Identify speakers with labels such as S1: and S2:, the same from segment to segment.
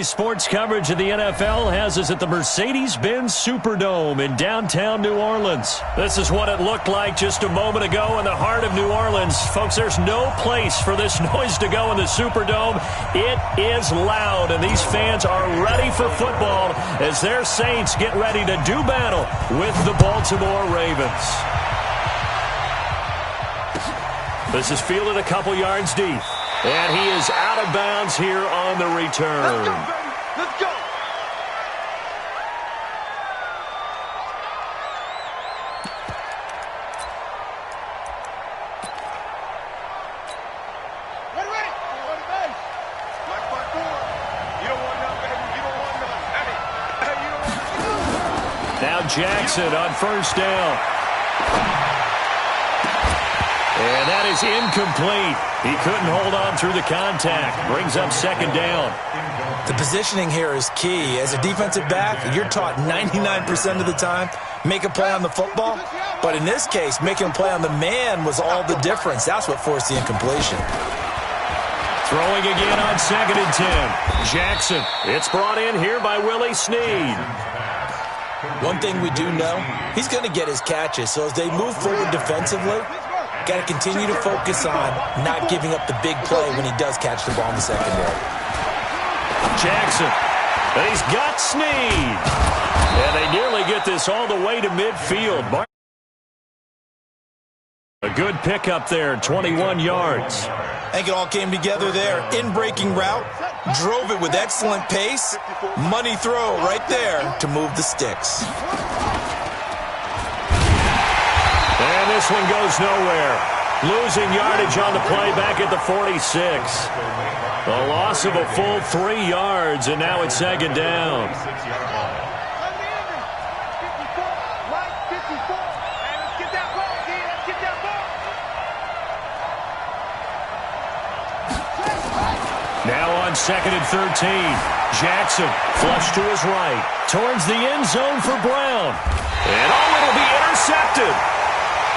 S1: Today's sports coverage of the NFL has us at the Mercedes-Benz Superdome in downtown New Orleans. This is what it looked like just a moment ago in the heart of New Orleans. Folks, there's no place for this noise to go in the Superdome. It is loud, and these fans are ready for football as their Saints get ready to do battle with the Baltimore Ravens. This is fielded a couple yards deep. And he is out of bounds here on the return.
S2: Let's go, baby. Let's go. Ready. Black by 4. You don't want none, baby. You don't want none. Hey, you don't want none.
S1: Now Jackson on first down. And that is incomplete. He couldn't hold on through the contact. Brings up second down.
S3: The positioning here is key. As a defensive back, you're taught 99% of the time, make a play on the football. But in this case, making a play on the man was all the difference. That's what forced the incompletion.
S1: Throwing again on 2nd and 10. Jackson. It's brought in here by Willie Snead.
S3: One thing we do know, he's going to get his catches. So as they move forward defensively, got to continue to focus on not giving up the big play when he does catch the ball in the secondary.
S1: Jackson. And he's got Snead. And they nearly get this all the way to midfield. A good pickup there, 21 yards.
S3: I think it all came together there. In-breaking route, drove it with excellent pace. Money throw right there to move the sticks.
S1: And this one goes nowhere. Losing yardage on the play back at the 46. A loss of a full 3 yards, and now it's 2nd down. Now on 2nd and 13. Jackson flush to his right. Towards the end zone for Brown. And it'll be intercepted.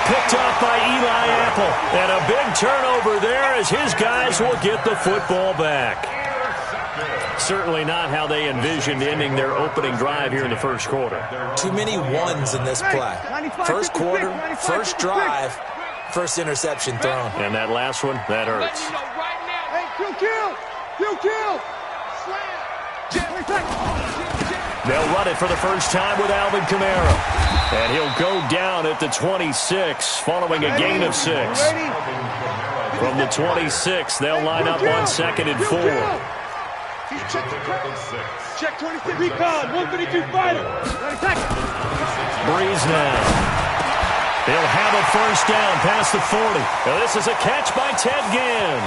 S1: Picked off by Eli Apple. And a big turnover there as his guys will get the football back. Certainly not how they envisioned ending their opening drive here in the first quarter.
S3: Too many ones in this play. First quarter, first drive, first interception thrown.
S1: And that last one, that hurts. They'll run it for the first time with Alvin Kamara. And he'll go down at the 26 following a gain of 6. From the 26, they'll line up on 2nd and 4.
S2: Check 26. Recon, 152 fighter.
S1: Breeze now. They'll have a first down past the 40. Now this is a catch by Ted Ginn.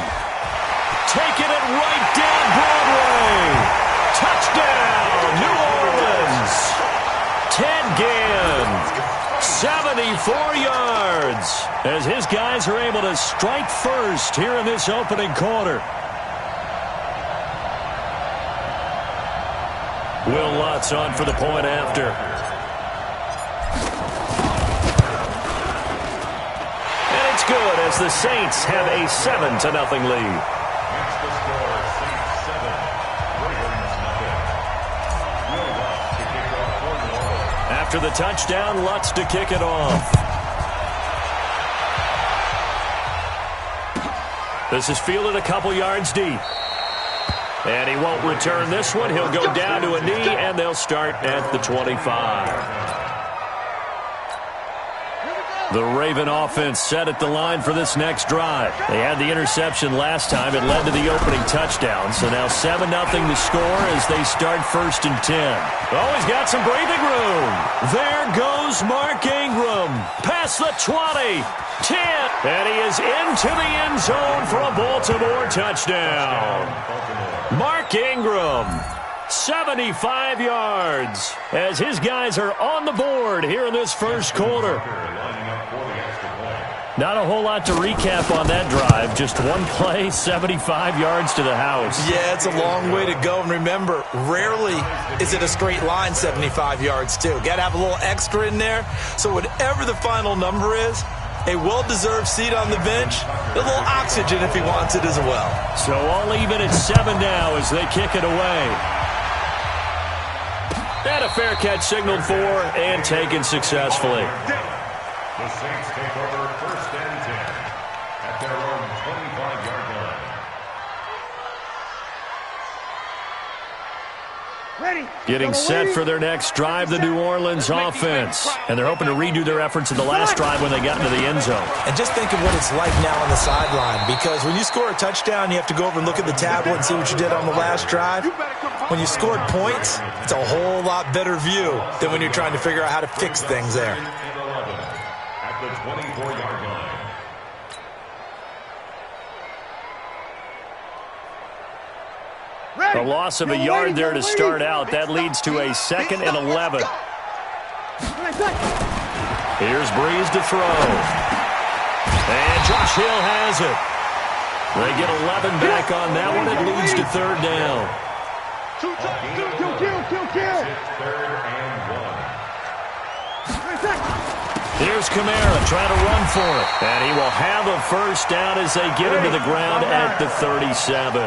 S1: Taking it right down Broadway. Touchdown, New Orleans. Ted Ginn, 74 yards, as his guys are able to strike first here in this opening quarter. Will Lutz on for the point after. And it's good as the Saints have a 7-0 lead. After the touchdown, Lutz to kick it off. This is fielded a couple yards deep. And he won't return this one. He'll go down to a knee, and they'll start at the 25. The Raven offense set at the line for this next drive. They had the interception last time. It led to the opening touchdown. So now 7-0 the score as they start 1st and 10. Oh, he's got some breathing room. There goes Mark Ingram. Past the 20. 10. And he is into the end zone for a Baltimore touchdown. Mark Ingram. 75 yards as his guys are on the board here in this first quarter. Not a whole lot to recap on that drive. Just one play, 75 yards to the house.
S3: Yeah, it's a long way to go. And remember, rarely is it a straight line 75 yards, too. Got to have a little extra in there. So whatever the final number is, a well-deserved seat on the bench, a little oxygen if he wants it as well.
S1: So all even at 7 now as they kick it away. And a fair catch signaled for and taken successfully.
S4: The Saints take over 1st and 10 at their own 25-yard line.
S1: Getting set for their next drive, the New Orleans offense. And they're hoping to redo their efforts in the last drive when they got into the end zone.
S3: And just think of what it's like now on the sideline, because when you score a touchdown, you have to go over and look at the tablet and see what you did on the last drive. When you scored points, it's a whole lot better view than when you're trying to figure out how to fix things there.
S4: At the 24-yard line.
S1: A loss of a yard there to start out. That leads to a 2nd and 11. Here's Breeze to throw. And Josh Hill has it. They get 11 back on that one. It leads to 3rd down.
S2: Kill.
S4: 3rd and 1.
S1: Here's Kamara trying to run for it. And he will have a 1st down as they get him to the ground at the 37.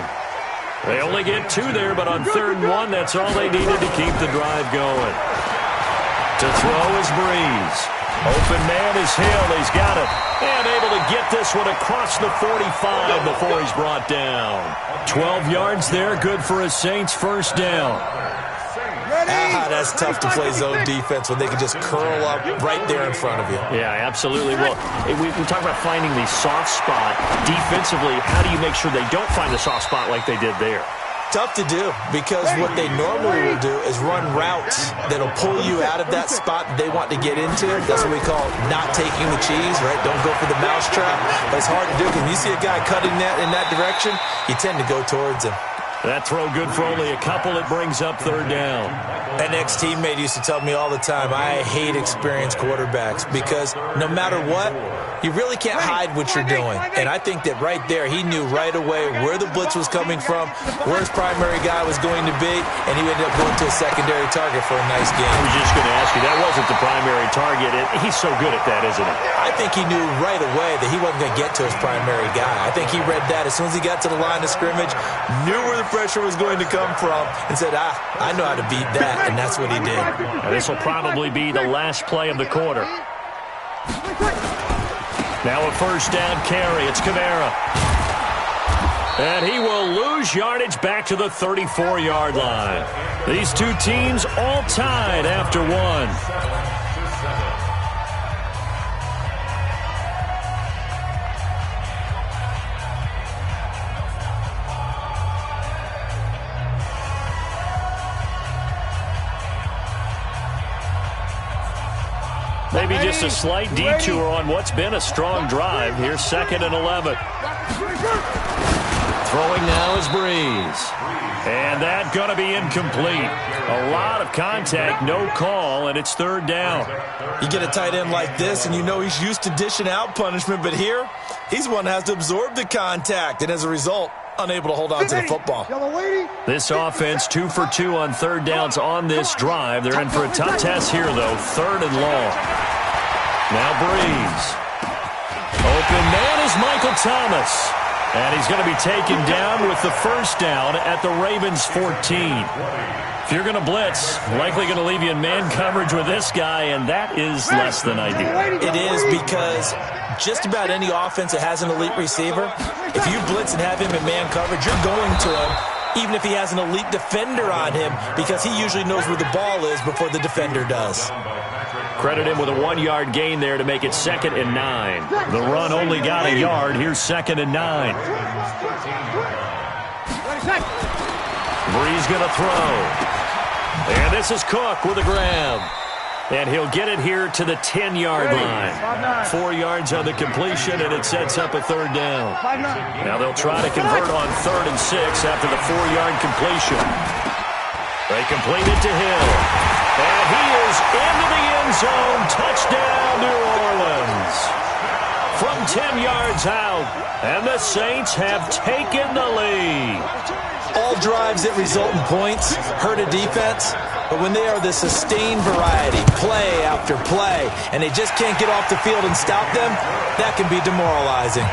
S1: They only get 2 there, but on 3rd and 1, that's all they needed to keep the drive going. To throw is Breeze. Open man is Hill. He's got it. And able to get this one across the 45 before he's brought down. 12 yards there, good for a Saints 1st down.
S3: That's tough to play zone defense when they can just curl up right there in front of you.
S1: Yeah, absolutely. Well, we talk about finding the soft spot. Defensively, how do you make sure they don't find the soft spot like they did there?
S3: Tough to do, because what they normally will do is run routes that'll pull you out of that spot that they want to get into. That's what we call not taking the cheese, right? Don't go for the mousetrap. But it's hard to do because when you see a guy cutting that in that direction, you tend to go towards him.
S1: That throw good for only a couple. It brings up 3rd down.
S3: An ex-teammate used to tell me all the time, I hate experienced quarterbacks because no matter what, you really can't hide what you're doing. And I think that right there, he knew right away where the blitz was coming from, where his primary guy was going to be, and he ended up going to a secondary target for a nice game.
S1: I was just going to ask you, that wasn't the primary target. He's so good at that, isn't he?
S3: I think he knew right away that he wasn't going to get to his primary guy. I think he read that as soon as he got to the line of scrimmage, knew where the pressure was going to come from, and said, I know how to beat that, and that's what he did.
S1: This will probably be the last play of the quarter. Now a 1st down carry. It's Kamara. And he will lose yardage back to the 34-yard line. These two teams all tied after 1. Maybe just a slight detour on what's been a strong drive. Here's 2nd and 11. Throwing now is Breeze. And that's going to be incomplete. A lot of contact, no call, and it's 3rd down.
S3: You get a tight end like this, and you know he's used to dishing out punishment, but here, he's one that has to absorb the contact, and as a result, unable to hold on to the football.
S1: This offense 2 for 2 on 3rd downs on this drive. They're in for a tough test here, though. 3rd and long. Now Breeze. Open man is Michael Thomas. And he's going to be taken down with the 1st down at the Ravens 14. If you're going to blitz, likely going to leave you in man coverage with this guy, and that is less than ideal.
S3: It is, because just about any offense that has an elite receiver, if you blitz and have him in man coverage, you're going to him, even if he has an elite defender on him, because he usually knows where the ball is before the defender does.
S1: Credit him with a 1-yard gain there to make it 2nd and 9. The run only got a yard. Here's 2nd and 9. Breeze going to throw. And this is Cook with a grab. And he'll get it here to the 10-yard line. 4 yards on the completion, and it sets up a 3rd down. Now they'll try to convert on 3rd and 6 after the 4-yard completion. They complete it to Hill. And he is into the end zone. Touchdown, New Orleans. From 10 yards out, and the Saints have taken the lead.
S3: All drives that result in points hurt a defense, but when they are the sustained variety, play after play, and they just can't get off the field and stop them, that can be demoralizing.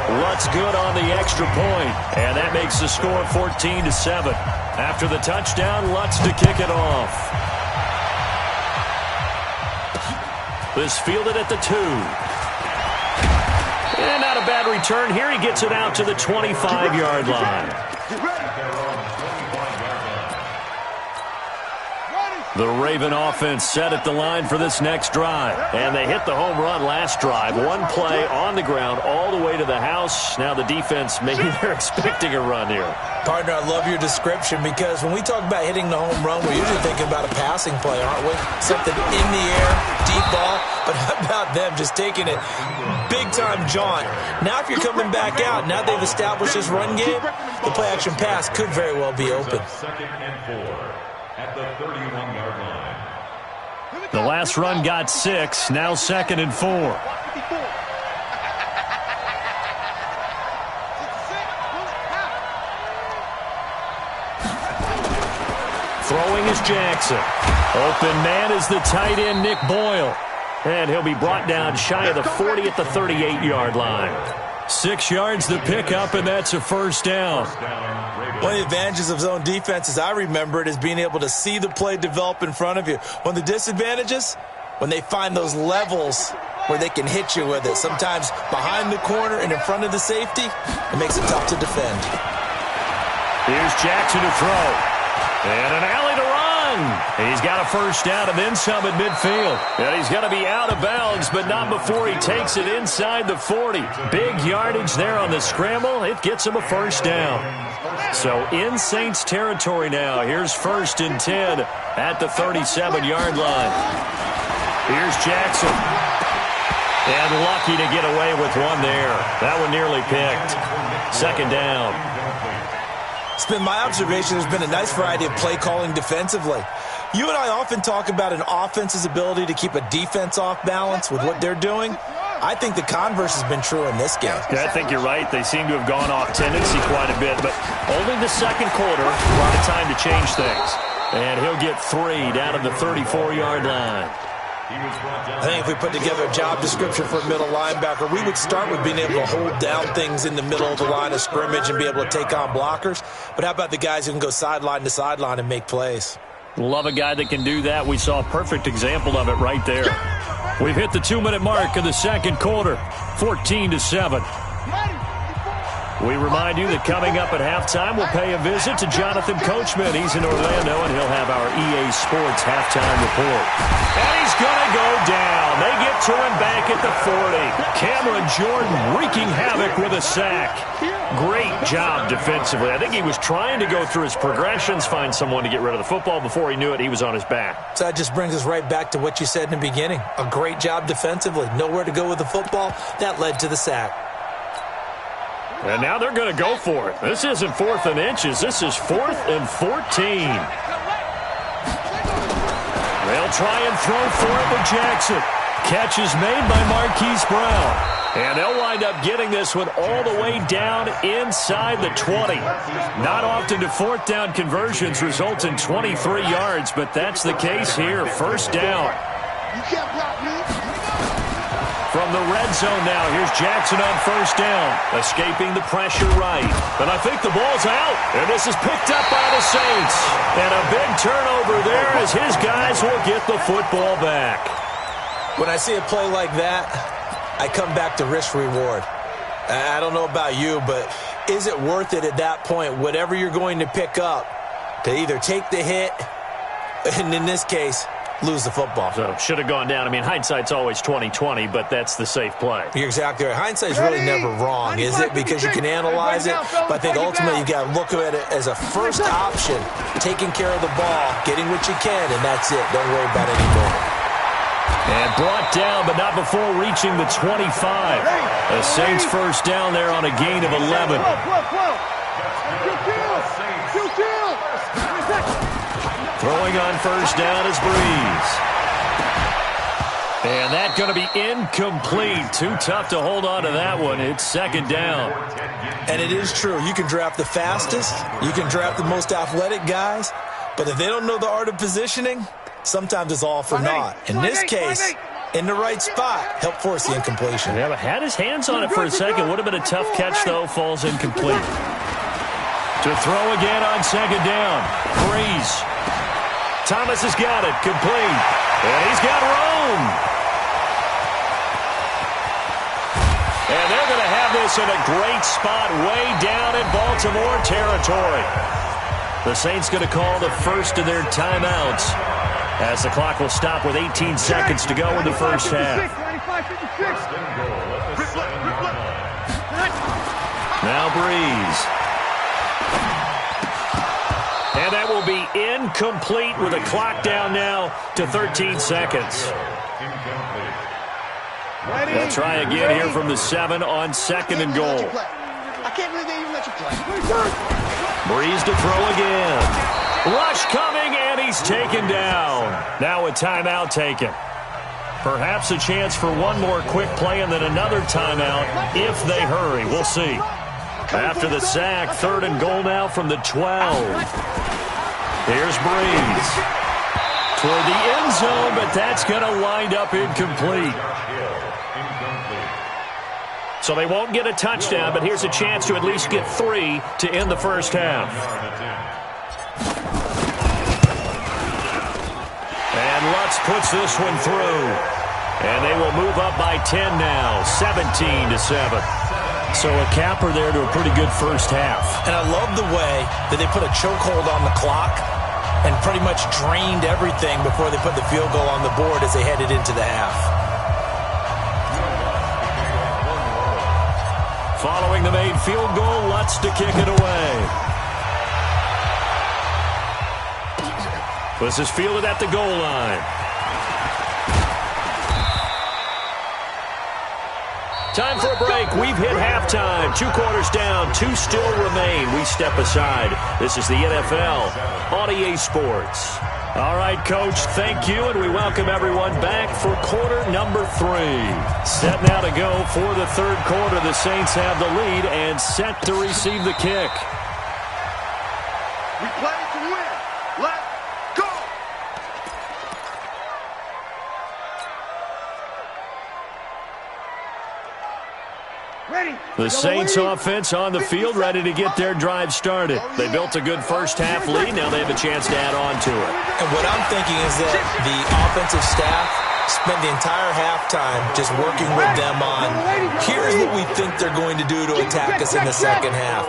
S1: Lutz good on the extra point, and that makes the score 14-7. After the touchdown, Lutz to kick it off. This fielded at the 2. And not a bad return here. He gets it out to the 25-yard line. The Raven offense set at the line for this next drive. And they hit the home run last drive. One play on the ground all the way to the house. Now the defense, maybe they're expecting a run here.
S3: Partner, I love your description because when we talk about hitting the home run, we're usually thinking about a passing play, aren't we? Something in the air, deep ball. But how about them just taking it big-time jaunt? Now if you're coming back out, now they've established this run game, the play-action pass could very well be open.
S4: Second and 4 at the 31-yard line.
S1: The last run got 6, now 2nd and 4. Throwing is Jackson. Open man is the tight end, Nick Boyle. And he'll be brought down shy of the 40 at the 38-yard line. 6 yards to pick up, and that's a first down.
S3: One of the advantages of zone defense, as I remember it, is being able to see the play develop in front of you. One of the disadvantages, when they find those levels where they can hit you with it. Sometimes behind the corner and in front of the safety, it makes it tough to defend.
S1: Here's Jackson to throw. And an alley to run. He's got a first down and then some at midfield. And he's going to be out of bounds, but not before he takes it inside the 40. Big yardage there on the scramble. It gets him a first down. So in Saints territory now. Here's 1st and 10 at the 37-yard line. Here's Jackson. And lucky to get away with one there. That one nearly picked. 2nd down.
S3: It's been my observation there's been a nice variety of play calling defensively. You and I often talk about an offense's ability to keep a defense off balance with what they're doing. I think the converse has been true in this game.
S1: Yeah, I think you're right. They seem to have gone off tendency quite a bit, but only the second quarter, a lot of time to change things. And he'll get 3 down at the 34-yard line.
S3: I think if we put together a job description for a middle linebacker, we would start with being able to hold down things in the middle of the line of scrimmage and be able to take on blockers. But how about the guys who can go sideline to sideline and make plays?
S1: Love a guy that can do that. We saw a perfect example of it right there. We've hit the 2-minute mark in the second quarter, 14-7. We remind you that coming up at halftime, we'll pay a visit to Jonathan Coachman. He's in Orlando, and he'll have our EA Sports halftime report. And he's going to go down. They get to him back at the 40. Cameron Jordan wreaking havoc with a sack. Great job defensively. I think he was trying to go through his progressions, find someone to get rid of the football. Before he knew it, he was on his back.
S3: So that just brings us right back to what you said in the beginning. A great job defensively. Nowhere to go with the football. That led to the sack.
S1: And now they're going to go for it. This isn't 4th and inches. This is 4th and 14. They'll try and throw for it with Jackson. Catch is made by Marquise Brown. And they'll wind up getting this one all the way down inside the 20. Not often do 4th down conversions result in 23 yards, but that's the case here. First down.
S2: You can't block me.
S1: From the red zone now, here's Jackson on first down, escaping the pressure right. And I think the ball's out, and this is picked up by the Saints. And a big turnover there as his guys will get the football back.
S3: When I see a play like that, I come back to risk-reward. I don't know about you, but is it worth it at that point, whatever you're going to pick up, to either take the hit, and in this case, lose the football?
S1: So should have gone down. I mean, hindsight's always 20/20, but that's the safe play.
S3: You're exactly right. Hindsight's really never wrong, is it? Because you can analyze it, but I think ultimately you got to look at it as a first option, taking care of the ball, getting what you can, and that's it. Don't worry about it anymore.
S1: And brought down, but not before reaching the 25. The Saints first down there on a gain of 11. Throwing on first down is Breeze. And that's going to be incomplete. Too tough to hold on to that one. It's 2nd down.
S3: And it is true. You can draft the fastest. You can draft the most athletic guys. But if they don't know the art of positioning, sometimes it's all for naught. In this case, in the right spot. Helped force the incompletion.
S1: Yeah, but had his hands on it for a second. Would have been a tough catch, though. Falls incomplete. To throw again on second down. Breeze. Thomas has got it. Complete. And he's got room. And they're going to have this in a great spot way down in Baltimore territory. The Saints going to call the first of their timeouts as the clock will stop with 18 seconds to go in the first half. Now Breeze. And that will be incomplete with a clock down now to 13 seconds. They'll try again here from the 7 on second and goal.
S2: I can't believe they even let you play.
S1: Breeze to throw again. Rush coming, and he's taken down. Now a timeout taken. Perhaps a chance for one more quick play and then another timeout if they hurry. We'll see. After the sack, third and goal now from the 12. Here's Breeze. Toward the end zone, but that's going to wind up incomplete. So they won't get a touchdown, but here's a chance to at least get 3 to end the first half. And Lutz puts this one through. And they will move up by 10 now, 17-7. So a capper there to a pretty good first half.
S3: And I love the way that they put a chokehold on the clock and pretty much drained everything before they put the field goal on the board as they headed into the half.
S1: Following the made field goal, Lutz to kick it away. This is fielded at the goal line. Time for a break. We've hit halftime. 2 quarters down. 2 still remain. We step aside. This is the NFL on EA Sports. All right, Coach, thank you, and we welcome everyone back for quarter number 3. Set now to go for the third quarter. The Saints have the lead and set to receive the kick.
S2: We play to win. Let's go.
S1: The Saints offense on the field, ready to get their drive started. They built a good first half lead. Now they have a chance to add on to it.
S3: And what I'm thinking is that the offensive staff spent the entire halftime just working with them on, here's what we think they're going to do to attack us in the second half.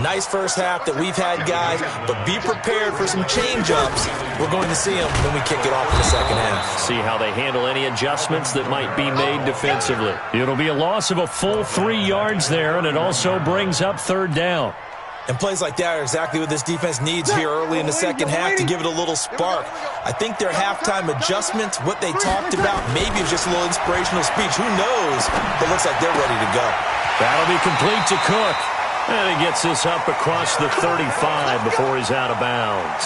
S3: Nice first half that we've had, guys, but be prepared for some change-ups. We're going to see them when we kick it off in the second half.
S1: See how they handle any adjustments that might be made defensively. It'll be a loss of a full 3 yards there, and it also brings up third down.
S3: And plays like that are exactly what this defense needs here early in the second half to give it a little spark. I think their halftime adjustments, what they talked about, maybe it's just a little inspirational speech. Who knows? But it looks like they're ready to go.
S1: That'll be complete to Cook. And he gets this up across the 35 before he's out of bounds.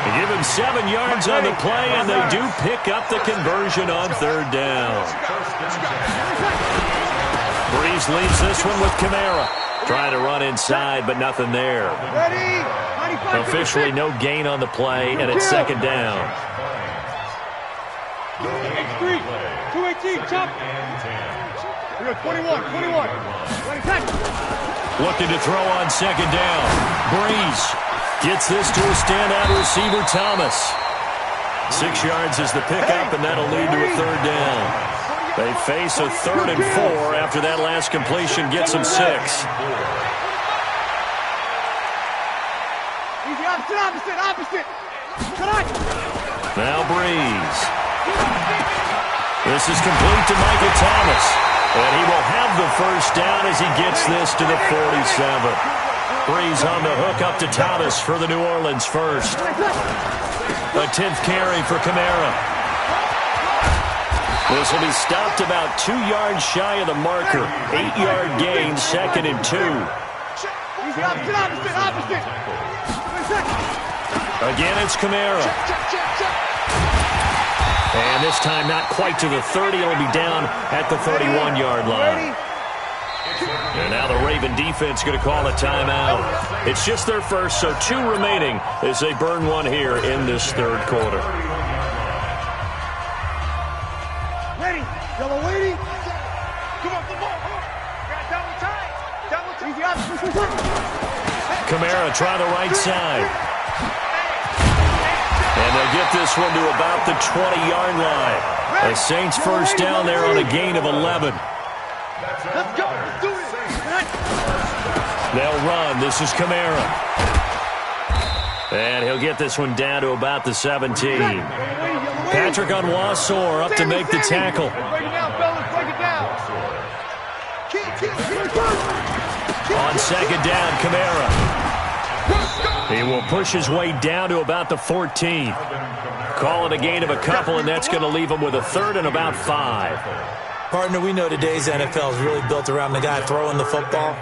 S1: They give him 7 yards on the play, and they do pick up the conversion on third down. Breeze leaves this one with Kamara. Trying to run inside, but nothing there. Officially no gain on the play, and it's second down.
S2: 218, chop. 21.
S1: Looking to throw on second down. Breeze gets this to a standout receiver, Thomas. 6 yards is the pickup, and that'll lead to a third down. They face a 3rd and 4 after that last completion gets them 6.
S2: Opposite.
S1: Now Breeze. This is complete to Michael Thomas. And he will have the first down as he gets this to the 47. Breeze on the hook up to Thomas for the New Orleans first. A 10th carry for Kamara. This will be stopped about 2 yards shy of the marker. 8-yard gain, 2nd and 2. Again, it's Kamara. And this time not quite to the 30. It'll be down at the 31-yard line. And now the Raven defense going to call a timeout. It's just their first, so 2 remaining as they burn one here in this third quarter.
S2: Ready. Yellow waiting. Come on, come on. Got double time. Double time.
S1: Kamara try the right side. And they'll get this one to about the 20-yard line. The Saints first down there on a gain of 11.
S2: Let's go. Let's do it.
S1: They'll run. This is Kamara. And he'll get this one down to about the 17. Patrick Onwuasor up to make the tackle.
S2: Break it down, fellas. Break it down.
S1: On second down, Kamara. He will push his way down to about the 14. Call it a gain of a couple, and that's going to leave him with a third and about 5.
S3: Partner, we know today's NFL is really built around the guy throwing the football.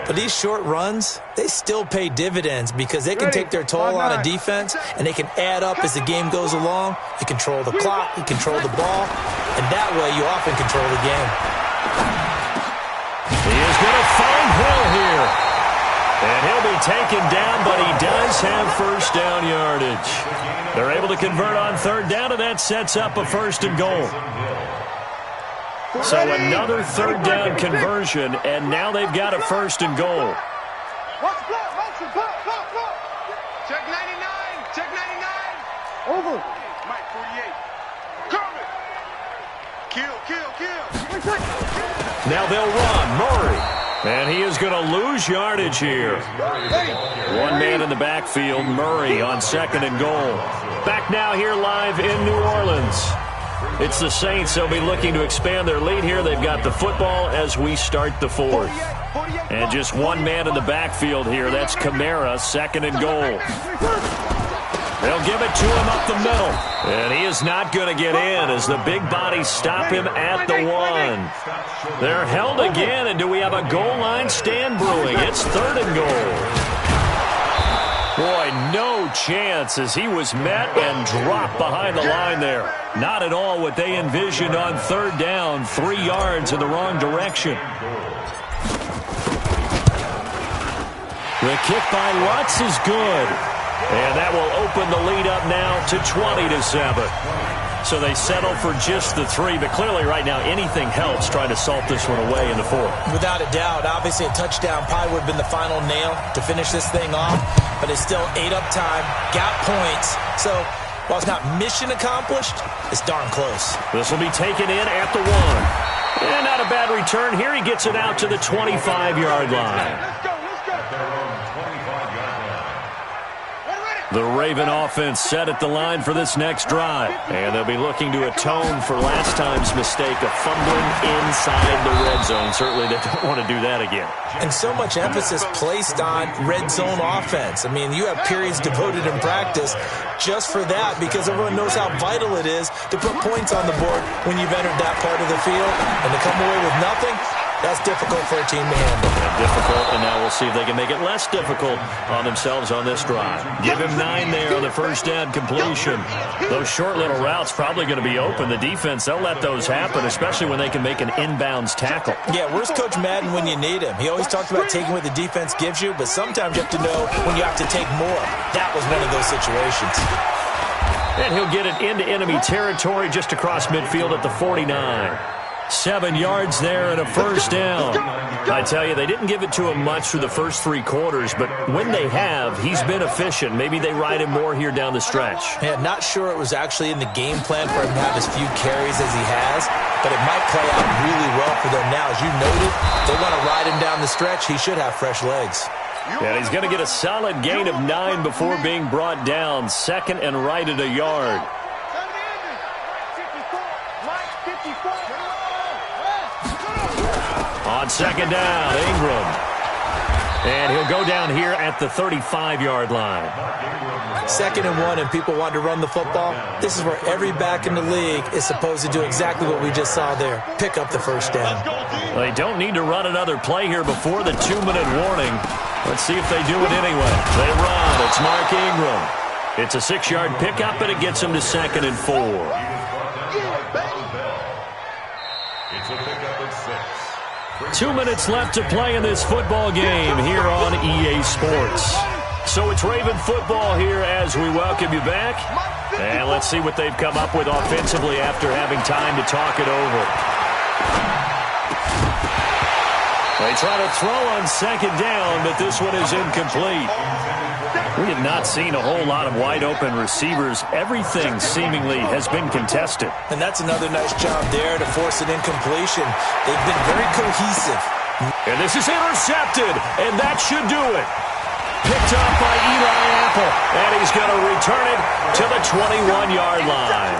S3: But these short runs, they still pay dividends because they can take their toll on a defense, and they can add up as the game goes along. You control the clock, you control the ball, and that way you often control the game.
S1: He is going to find Hill here. And he'll be taken down, but he does have first down yardage. They're able to convert on third down, and that sets up a first and goal. So another third down conversion, and now they've got a first and goal.
S2: Check 99. Check 99. Over. Mike 48. Coming. Kill.
S1: Now they'll run. Murray. And he is going to lose yardage here. One man in the backfield, Murray on second and goal. Back now here live in New Orleans. It's the Saints. They'll be looking to expand their lead here. They've got the football as we start the fourth. And just one man in the backfield here. That's Kamara, second and goal. They'll give it to him up the middle. And he is not going to get in as the big bodies stop him at the 1. They're held again, and do we have a goal line stand brewing? It's third and goal. Boy, no chance as he was met and dropped behind the line there. Not at all what they envisioned on third down, 3 yards in the wrong direction. The kick by Lutz is good. And that will open the lead up now to 20-7. So they settle for just the 3, but clearly right now anything helps trying to salt this one away in the 4th.
S3: Without a doubt, obviously a touchdown probably would have been the final nail to finish this thing off, but it's still 8 up time, got points. So while it's not mission accomplished, it's darn close.
S1: This will be taken in at the 1. And not a bad return here. He gets it out to the 25-yard line. The Raven offense set at the line for this next drive. And they'll be looking to atone for last time's mistake of fumbling inside the red zone. Certainly they don't want to do that again.
S3: And so much emphasis placed on red zone offense. I mean, you have periods devoted in practice just for that because everyone knows how vital it is to put points on the board when you've entered that part of the field. And to come away with nothing, that's difficult for a team to handle.
S1: Difficult, and now we'll see if they can make it less difficult on themselves on this drive. Give him 9 there on the first down completion. Those short little routes probably going to be open. The defense, they'll let those happen, especially when they can make an inbounds tackle.
S3: Yeah, where's Coach Madden when you need him? He always talked about taking what the defense gives you, but sometimes you have to know when you have to take more. That was one of those situations.
S1: And he'll get it into enemy territory just across midfield at the 49. 7 yards there and a first down. I tell you, they didn't give it to him much through the first 3 quarters, but when they have, he's been efficient. Maybe they ride him more here down the stretch.
S3: Yeah, not sure it was actually in the game plan for him to have as few carries as he has, but it might play out really well for them now. As you noted, they want to ride him down the stretch. He should have fresh legs.
S1: And he's going to get a solid gain of 9 before being brought down. Second and right at a yard. On second down, Ingram. And he'll go down here at the 35-yard line.
S3: 2nd and 1, and people want to run the football. This is where every back in the league is supposed to do exactly what we just saw there. Pick up the first down.
S1: They don't need to run another play here before the 2-minute warning. Let's see if they do it anyway. They run. It's Mark Ingram. It's a 6-yard pickup, and it gets him to 2nd and 4.
S4: It's a pickup at 6.
S1: 2 minutes left to play in this football game here on EA Sports. So it's Raven football here as we welcome you back. And let's see what they've come up with offensively after having time to talk it over. They try to throw on second down, but this one is incomplete. We have not seen a whole lot of wide-open receivers. Everything seemingly has been contested.
S3: And that's another nice job there to force an incompletion. They've been very cohesive.
S1: And this is intercepted, and that should do it. Picked up by Eli Apple, and he's going to return it to the 21-yard line.